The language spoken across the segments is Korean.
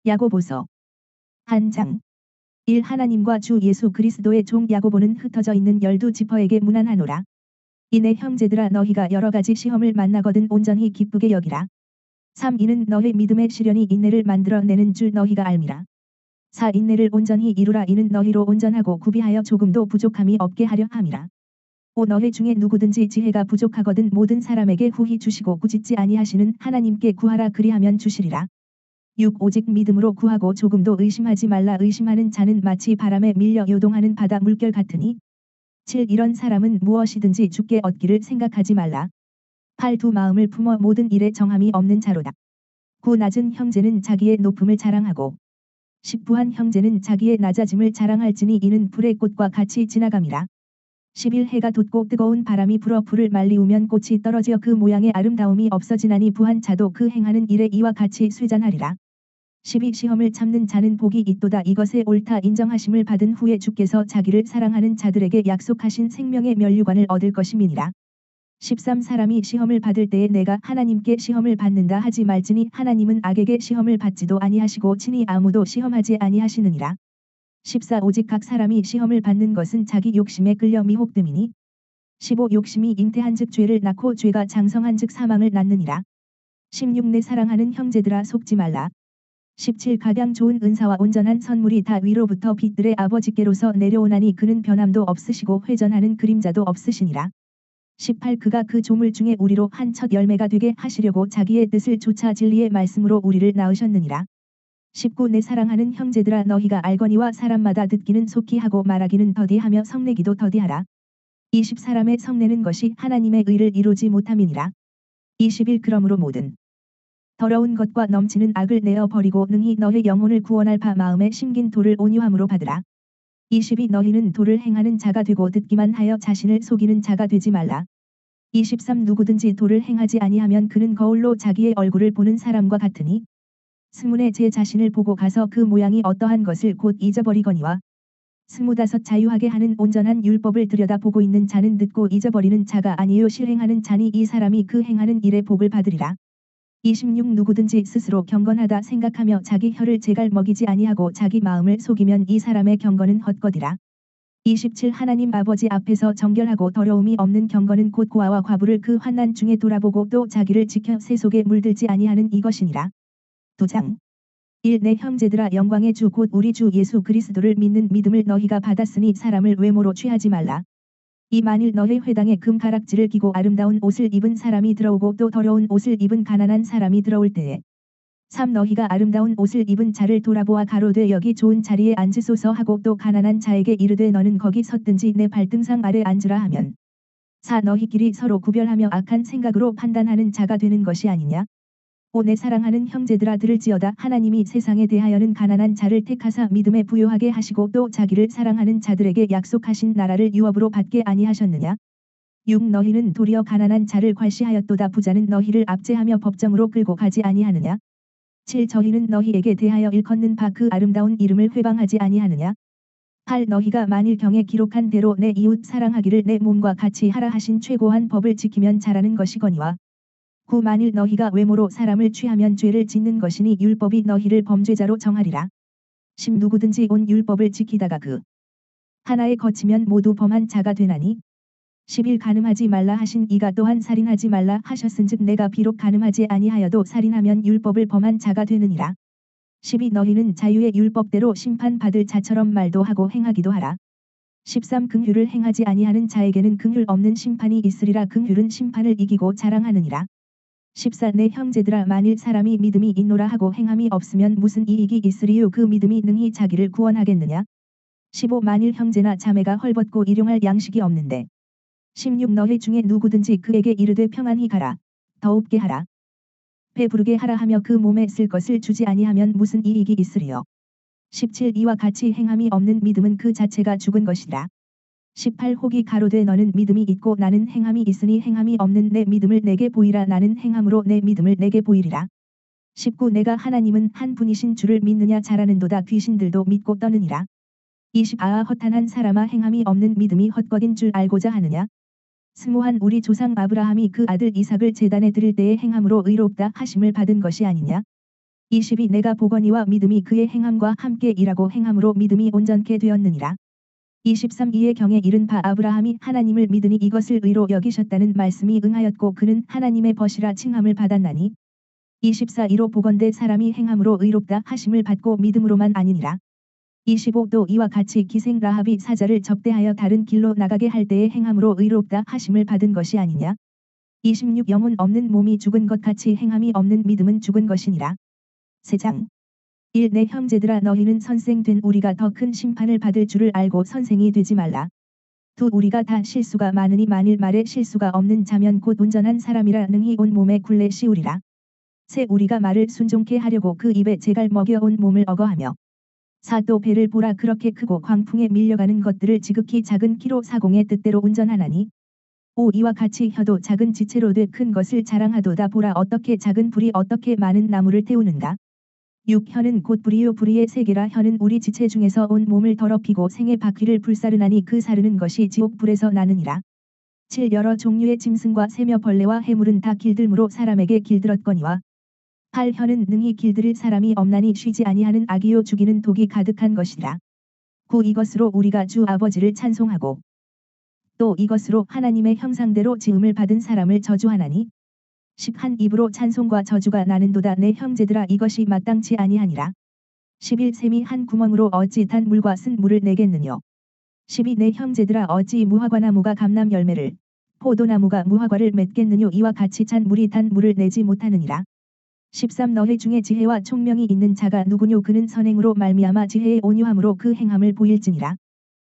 야고보서 한 장 1. 하나님과 주 예수 그리스도의 종 야고보는 흩어져 있는 12지파에게 문안하노라. 이내 형제들아 너희가 여러가지 시험을 만나거든 온전히 기쁘게 여기라. 3. 이는 너희 믿음의 시련이 인내를 만들어내는 줄 너희가 알미라. 4. 인내를 온전히 이루라. 이는 너희로 온전하고 구비하여 조금도 부족함이 없게 하려 함이라. 5. 너희 중에 누구든지 지혜가 부족하거든 모든 사람에게 후히 주시고 꾸짖지 아니하시는 하나님께 구하라. 그리하면 주시리라. 6. 오직 믿음으로 구하고 조금도 의심하지 말라. 의심하는 자는 마치 바람에 밀려 요동하는 바다 물결 같으니. 7. 이런 사람은 무엇이든지 주께 얻기를 생각하지 말라. 8. 두 마음을 품어 모든 일에 정함이 없는 자로다. 9. 낮은 형제는 자기의 높음을 자랑하고 10. 부한 형제는 자기의 낮아짐을 자랑할지니 이는 불의 꽃과 같이 지나감이라. 11. 해가 돋고 뜨거운 바람이 불어 불을 말리우면 꽃이 떨어져 그 모양의 아름다움이 없어지나니 부한 자도 그 행하는 일에 이와 같이 쇠잔하리라. 12. 시험을 참는 자는 복이 있도다. 이것에 옳다 인정하심을 받은 후에 주께서 자기를 사랑하는 자들에게 약속하신 생명의 면류관을 얻을 것임이니라. 13. 사람이 시험을 받을 때에 내가 하나님께 시험을 받는다 하지 말지니 하나님은 악에게 시험을 받지도 아니하시고 친히 아무도 시험하지 아니하시느니라. 14. 오직 각 사람이 시험을 받는 것은 자기 욕심에 끌려 미혹됨이니. 15. 욕심이 잉태한즉 죄를 낳고 죄가 장성한즉 사망을 낳느니라. 16. 내 사랑하는 형제들아 속지 말라. 17. 가장 좋은 은사와 온전한 선물이 다 위로부터 빛들의 아버지께로서 내려오나니 그는 변함도 없으시고 회전하는 그림자도 없으시니라. 18. 그가 그 조물 중에 우리로 한 첫 열매가 되게 하시려고 자기의 뜻을 좇아 진리의 말씀으로 우리를 낳으셨느니라. 19. 내 사랑하는 형제들아 너희가 알거니와 사람마다 듣기는 속히 하고 말하기는 더디하며 성내기도 더디하라. 20. 사람의 성내는 것이 하나님의 의를 이루지 못함이니라. 21. 그러므로 모든 더러운 것과 넘치는 악을 내어 버리고 능히 너희 영혼을 구원할 바 마음에 심긴 도를 온유함으로 받으라. 22. 너희는 도를 행하는 자가 되고 듣기만 하여 자신을 속이는 자가 되지 말라. 23. 누구든지 도를 행하지 아니하면 그는 거울로 자기의 얼굴을 보는 사람과 같으니. 스물에 제 자신을 보고 가서 그 모양이 어떠한 것을 곧 잊어버리거니와. 25. 자유하게 하는 온전한 율법을 들여다보고 있는 자는 듣고 잊어버리는 자가 아니요 실행하는 자니 이 사람이 그 행하는 일의 복을 받으리라. 26. 누구든지 스스로 경건하다 생각하며 자기 혀를 제갈 먹이지 아니하고 자기 마음을 속이면 이 사람의 경건은 헛것이라. 27. 하나님 아버지 앞에서 정결하고 더러움이 없는 경건은 곧 고아와 과부를 그 환난 중에 돌아보고 또 자기를 지켜 새 속에 물들지 아니하는 이것이니라. 2장 1. 내 형제들아 영광의 주 곧 우리 주 예수 그리스도를 믿는 믿음을 너희가 받았으니 사람을 외모로 취하지 말라. 이 만일 너희 회당에 금가락지를 끼고 아름다운 옷을 입은 사람이 들어오고 또 더러운 옷을 입은 가난한 사람이 들어올 때에 3. 너희가 아름다운 옷을 입은 자를 돌아보아 가로되 여기 좋은 자리에 앉으소서 하고 또 가난한 자에게 이르되 너는 거기 섰든지 내 발등상 아래 앉으라 하면 4. 너희끼리 서로 구별하며 악한 생각으로 판단하는 자가 되는 것이 아니냐. 5. 내 사랑하는 형제들아 들을지어다 하나님이 세상에 대하여는 가난한 자를 택하사 믿음에 부요하게 하시고 또 자기를 사랑하는 자들에게 약속하신 나라를 유업으로 받게 아니하셨느냐. 6. 너희는 도리어 가난한 자를 괄시하였도다 부자는 너희를 압제하며 법정으로 끌고 가지 아니하느냐. 7. 저희는 너희에게 대하여 일컫는 바 그 아름다운 이름을 회방하지 아니하느냐. 8. 너희가 만일 경에 기록한 대로 내 이웃 사랑하기를 내 몸과 같이 하라 하신 최고한 법을 지키면 잘하는 것이거니와. 9. 만일 너희가 외모로 사람을 취하면 죄를 짓는 것이니 율법이 너희를 범죄자로 정하리라. 10. 누구든지 온 율법을 지키다가 그 하나에 거치면 모두 범한 자가 되나니. 11. 간음하지 말라 하신 이가 또한 살인하지 말라 하셨은즉 내가 비록 간음하지 아니하여도 살인하면 율법을 범한 자가 되느니라. 12. 너희는 자유의 율법대로 심판받을 자처럼 말도 하고 행하기도 하라. 13. 긍휼을 행하지 아니하는 자에게는 긍휼 없는 심판이 있으리라. 긍휼은 심판을 이기고 자랑하느니라. 14. 내 형제들아 만일 사람이 믿음이 있노라 하고 행함이 없으면 무슨 이익이 있으리요 그 믿음이 능히 자기를 구원하겠느냐. 15. 만일 형제나 자매가 헐벗고 일용할 양식이 없는데. 16. 너희 중에 누구든지 그에게 이르되 평안히 가라. 더웁게 하라. 배부르게 하라 하며 그 몸에 쓸 것을 주지 아니하면 무슨 이익이 있으리요. 17. 이와 같이 행함이 없는 믿음은 그 자체가 죽은 것이라. 18. 혹이 가로되 너는 믿음이 있고 나는 행함이 있으니 행함이 없는 내 믿음을 내게 보이라. 나는 행함으로 내 믿음을 내게 보이리라. 19. 내가 하나님은 한 분이신 줄을 믿느냐 잘하는도다 귀신들도 믿고 떠느니라. 20. 헛한한 사람아 행함이 없는 믿음이 헛것인 줄 알고자 하느냐. 스무한 우리 조상 아브라함이 그 아들 이삭을 제단에 드릴 때에 행함으로 의롭다 하심을 받은 것이 아니냐. 22 내가 보거니와 믿음이 그의 행함과 함께 일하고 행함으로 믿음이 온전케 되었느니라. 23 이에 경에 이른 바 아브라함이 하나님을 믿으니 이것을 의로 여기셨다는 말씀이 응하였고 그는 하나님의 벗이라 칭함을 받았나니 24 이로 보건대 사람이 행함으로 의롭다 하심을 받고 믿음으로만 아니니라. 25 또 이와 같이 기생 라합이 사자를 접대하여 다른 길로 나가게 할 때에 행함으로 의롭다 하심을 받은 것이 아니냐. 26 영혼 없는 몸이 죽은 것 같이 행함이 없는 믿음은 죽은 것이니라. 세장 1 내 형제들아 너희는 선생된 우리가 더 큰 심판을 받을 줄을 알고 선생이 되지 말라. 2 우리가 다 실수가 많으니 만일 말에 실수가 없는 자면 곧 온전한 사람이라 능히 온 몸에 굴레 씌우리라. 3 우리가 말을 순종케 하려고 그 입에 재갈 먹여 온 몸을 억어하며 4 또 배를 보라 그렇게 크고 광풍에 밀려가는 것들을 지극히 작은 키로 사공의 뜻대로 운전하나니 5 이와 같이 혀도 작은 지체로 돼 큰 것을 자랑하도다 보라 어떻게 작은 불이 어떻게 많은 나무를 태우는가. 6 혀는 곧 불이요 불의의 세계라 혀는 우리 지체 중에서 온 몸을 더럽히고 생의 바퀴를 불사르나니 그 사르는 것이 지옥 불에서 나느니라. 7 여러 종류의 짐승과 새며 벌레와 해물은 다 길들므로 사람에게 길들었거니와 8 혀는 능히 길들일 사람이 없나니 쉬지 아니하는 악이요 죽이는 독이 가득한 것이라. 9 이것으로 우리가 주 아버지를 찬송하고 또 이것으로 하나님의 형상대로 지음을 받은 사람을 저주하나니 10 한 입으로 찬송과 저주가 나는도다 내 형제들아 이것이 마땅치 아니하니라. 11 샘이 한 구멍으로 어찌 단 물과 쓴 물을 내겠느뇨. 12 내 형제들아 어찌 무화과나무가 감람 열매를 포도나무가 무화과를 맺겠느뇨 이와 같이 찬 물이 단 물을 내지 못하느니라. 13 너희 중에 지혜와 총명이 있는 자가 누구뇨 그는 선행으로 말미암아 지혜의 온유함으로 그 행함을 보일지니라.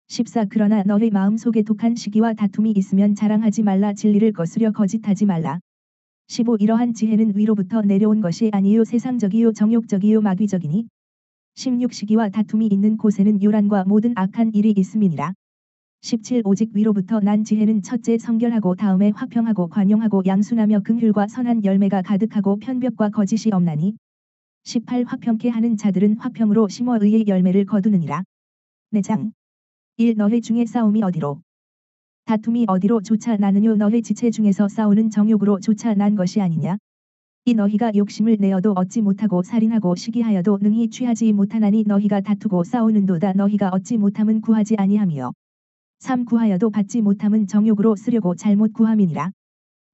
14 그러나 너희 마음속에 독한 시기와 다툼이 있으면 자랑하지 말라 진리를 거스려 거짓하지 말라. 15 이러한 지혜는 위로부터 내려온 것이 아니요 세상적이요 정욕적이요 마귀적이니 16 시기와 다툼이 있는 곳에는 요란과 모든 악한 일이 있음이니라. 17 오직 위로부터 난 지혜는 첫째 성결하고 다음에 화평하고 관용하고 양순하며 긍휼과 선한 열매가 가득하고 편벽과 거짓이 없나니 18 화평케 하는 자들은 화평으로 심어 의의 열매를 거두느니라. 4장 1 너희 중에 싸움이 어디로 다툼이 어디로 조차 나느뇨 너희 지체 중에서 싸우는 정욕으로 조차 난 것이 아니냐. 이 너희가 욕심을 내어도 얻지 못하고 살인하고 시기하여도 능히 취하지 못하나니 너희가 다투고 싸우는도다 너희가 얻지 못함은 구하지 아니함이요 3 구하여도 받지 못함은 정욕으로 쓰려고 잘못 구함이니라.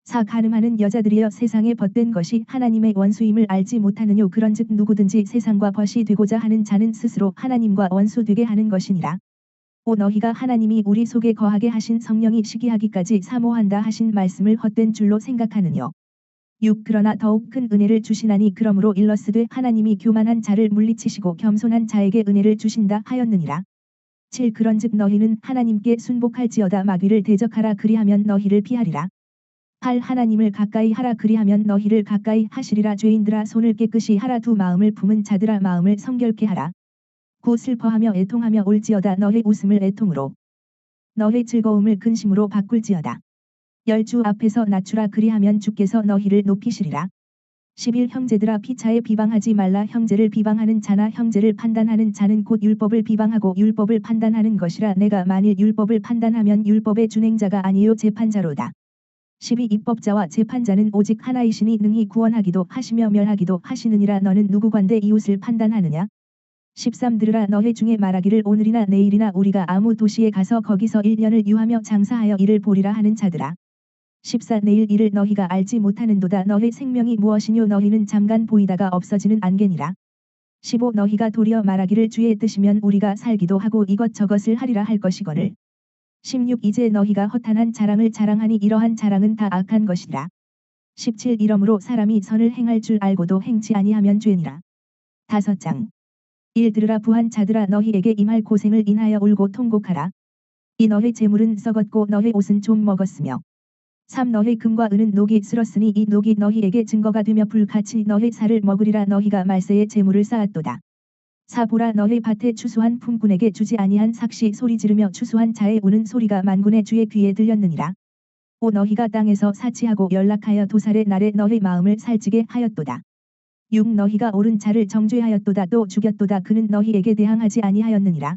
4 간음하는 여자들이여 세상에 벗된 것이 하나님의 원수임을 알지 못하느뇨 그런즉 누구든지 세상과 벗이 되고자 하는 자는 스스로 하나님과 원수 되게 하는 것이니라. 5 너희가 하나님이 우리 속에 거하게 하신 성령이 시기하기까지 사모한다 하신 말씀을 헛된 줄로 생각하느뇨. 6 그러나 더욱 큰 은혜를 주시나니 그러므로 일러스되 하나님이 교만한 자를 물리치시고 겸손한 자에게 은혜를 주신다 하였느니라. 7 그런즉 너희는 하나님께 순복할지어다 마귀를 대적하라 그리하면 너희를 피하리라. 8 하나님을 가까이 하라 그리하면 너희를 가까이 하시리라 죄인들아 손을 깨끗이 하라 두 마음을 품은 자들아 마음을 성결케 하라. 9 슬퍼하며 애통하며 올지어다 너희 웃음을 애통으로 너희 즐거움을 근심으로 바꿀지어다. 10 주 앞에서 낮추라 그리하면 주께서 너희를 높이시리라. 11 형제들아 피차에 비방하지 말라 형제를 비방하는 자나 형제를 판단하는 자는 곧 율법을 비방하고 율법을 판단하는 것이라 내가 만일 율법을 판단하면 율법의 준행자가 아니요 재판자로다. 12 입법자와 재판자는 오직 하나이시니 능히 구원하기도 하시며 멸하기도 하시느니라 너는 누구관대 이웃을 판단하느냐. 13 들으라 너희 중에 말하기를 오늘이나 내일이나 우리가 아무 도시에 가서 거기서 1년을 유하며 장사하여 이를 보리라 하는 자들아. 14 내일 이를 너희가 알지 못하는도다 너희 생명이 무엇이뇨 너희는 잠깐 보이다가 없어지는 안개니라. 15 너희가 도리어 말하기를 주의 뜻이면 우리가 살기도 하고 이것저것을 하리라 할 것이거늘. 16 이제 너희가 허탄한 자랑을 자랑하니 이러한 자랑은 다 악한 것이라. 17 이러므로 사람이 선을 행할 줄 알고도 행치 아니하면 죄니라. 5장 1 들으라 부한 자들아 너희에게 임할 고생을 인하여 울고 통곡하라. 이 너희 재물은 썩었고 너희 옷은 좀 먹었으며 3 너희 금과 은은 녹이 쓸었으니 이 녹이 너희에게 증거가 되며 불같이 너희 살을 먹으리라 너희가 말세에 재물을 쌓았도다. 4 보라 너희 밭에 추수한 품꾼에게 주지 아니한 삭시 소리 지르며 추수한 자의 우는 소리가 만군의 주의 귀에 들렸느니라. 5 너희가 땅에서 사치하고 연락하여 도살의 날에 너희 마음을 살찌게 하였도다. 6 너희가 옳은 자를 정죄하였도다 또 죽였도다 그는 너희에게 대항하지 아니하였느니라.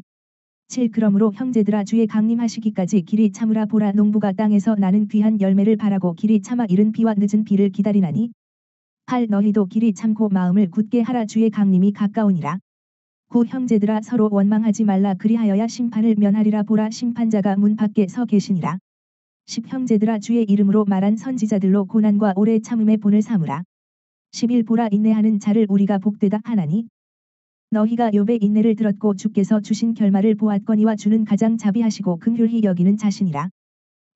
7 그러므로 형제들아 주의 강림하시기까지 길이 참으라 보라 농부가 땅에서 나는 귀한 열매를 바라고 길이 참아 이른 비와 늦은 비를 기다리나니 8 너희도 길이 참고 마음을 굳게 하라 주의 강림이 가까우니라. 9 형제들아 서로 원망하지 말라 그리하여야 심판을 면하리라 보라 심판자가 문 밖에 서 계시니라. 10 형제들아 주의 이름으로 말한 선지자들로 고난과 오래 참음의 본을 삼으라. 11 보라 인내하는 자를 우리가 복되다 하나니 너희가 욥의 인내를 들었고 주께서 주신 결말을 보았거니와 주는 가장 자비하시고 긍휼히 여기는 자신이라.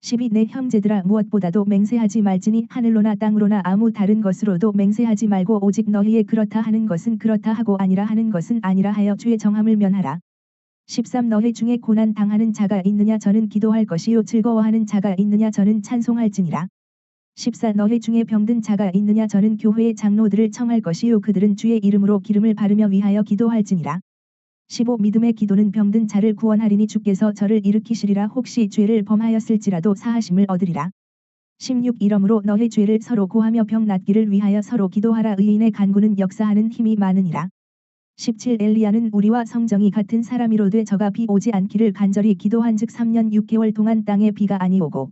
12 내 형제들아 무엇보다도 맹세하지 말지니 하늘로나 땅으로나 아무 다른 것으로도 맹세하지 말고 오직 너희의 그렇다 하는 것은 그렇다 하고 아니라 하는 것은 아니라 하여 주의 정함을 면하라. 13 너희 중에 고난 당하는 자가 있느냐 저는 기도할 것이요 즐거워하는 자가 있느냐 저는 찬송할지니라. 14 너희 중에 병든 자가 있느냐 저는 교회의 장로들을 청할 것이요 그들은 주의 이름으로 기름을 바르며 위하여 기도할지니라. 15 믿음의 기도는 병든 자를 구원하리니 주께서 저를 일으키시리라 혹시 죄를 범하였을지라도 사하심을 얻으리라. 16 이러므로 너희 죄를 서로 고하며 병 낫기를 위하여 서로 기도하라 의인의 간구는 역사하는 힘이 많으니라. 17 엘리야는 우리와 성정이 같은 사람이로되 저가 비 오지 않기를 간절히 기도한즉 3년 6개월 동안 땅에 비가 아니오고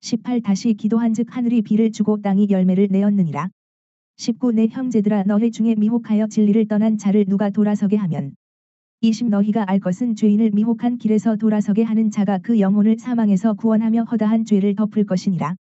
18 다시 기도한즉 하늘이 비를 주고 땅이 열매를 내었느니라. 19 내 형제들아 너희 중에 미혹하여 진리를 떠난 자를 누가 돌아서게 하면 20 너희가 알 것은 죄인을 미혹한 길에서 돌아서게 하는 자가 그 영혼을 사망에서 구원하며 허다한 죄를 덮을 것이니라.